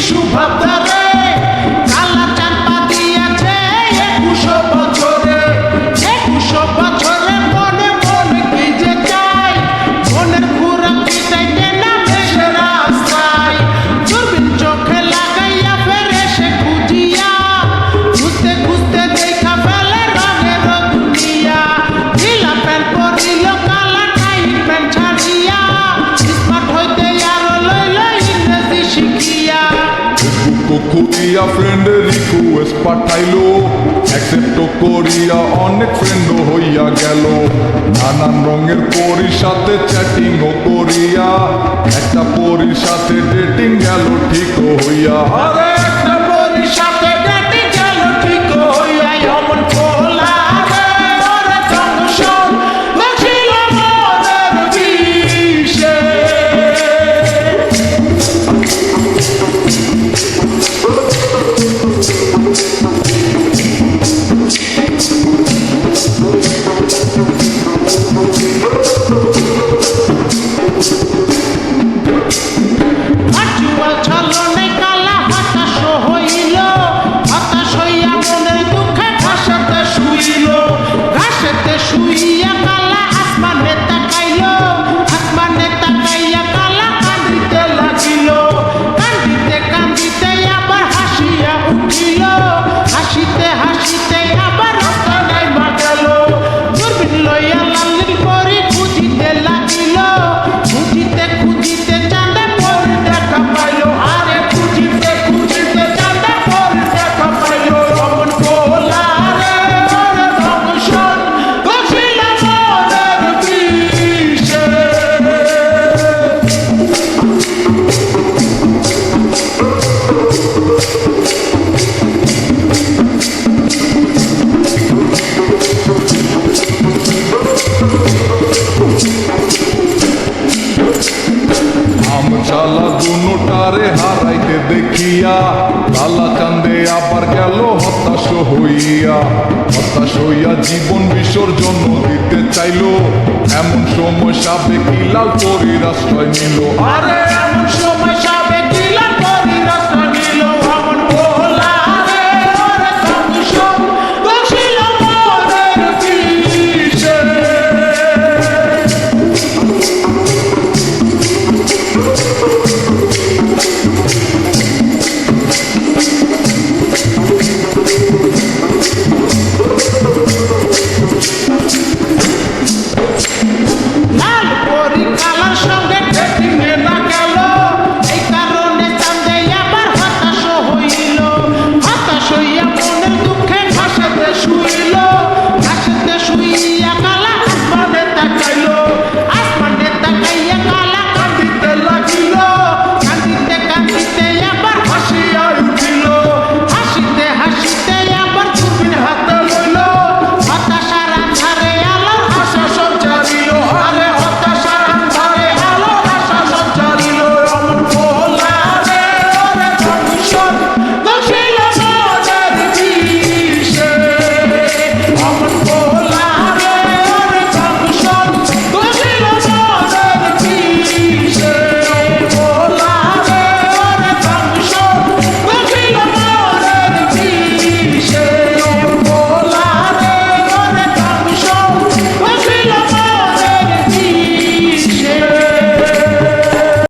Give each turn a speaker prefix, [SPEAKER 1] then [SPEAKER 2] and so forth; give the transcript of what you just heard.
[SPEAKER 1] সুভাবদারে কালা চাপা দিয়েছে 21 বছরে 21 বছরে মনে মনে কি যে চাই মনের পুরা পিটাইতে না দেশে রাস্তায় দূরবীন চোখে লাগাইয়া ফের এসে খুঁজিয়া খুঁজতে খুঁজতে দেখা ফেলে রঙের দুনিয়া ঢিলা প্যান্ট পরিল কালা টাইট প্যান্ট ছাড়িয়া স্মার্ট হইতে আরো লইল ইংরেজি শিখিয়া
[SPEAKER 2] করিয়া ফ্রেন্ডের রিকোয়েস্ট পাঠাইলো অ্যাকসেপ্ট করিয়া অনেক ফ্রেন্ড হইয়া গেল নানান রঙের পরির সাথে চ্যাটিংও করিয়া একটা পরির সাথে ডেটিং গেল ঠিক হইয়া
[SPEAKER 1] আরে একটা পরির সাথে ডেটিং গেল ঠিক হইয়া অমন পোলা রে ওরে জংশন ছিল মনের বিষে ভার্চুয়াল ছলনে কালা হতাশ হইল হতাশ হইয়া মনের দুঃখে ঘাসেতে শুইয়া কালা আসমানে তাকাইল আসমানে তাকাইয়া কালা কান্দিতে লাগিল কান্দিতে কান্দিতে আবার হাসিয়া উঠিল হাসিতে হাসিতে আবার রাস্তা নাইমা গেল দূরবীন লইয়া লালির পরি খুঁজিতে লাগিল খুঁজিতে খুঁজিতে চাঁদে পরি দেখা পাইল আরে খুঁজিতে খুঁজিতে চাঁদে পরি দেখা পাইল অমন পোলা রে ওরে জংশন ছিল মনের বিষে
[SPEAKER 2] আমচালা দুটারে হারাইতে দেখিয়া কালা চাঁদে আবার গেল হতাশ হইয়া জীবন বিসর্জন দিতে চাইলো এমন সময় সাবেক লাল পরির আশ্রয় নিল
[SPEAKER 1] আরে এমন সময় সাবে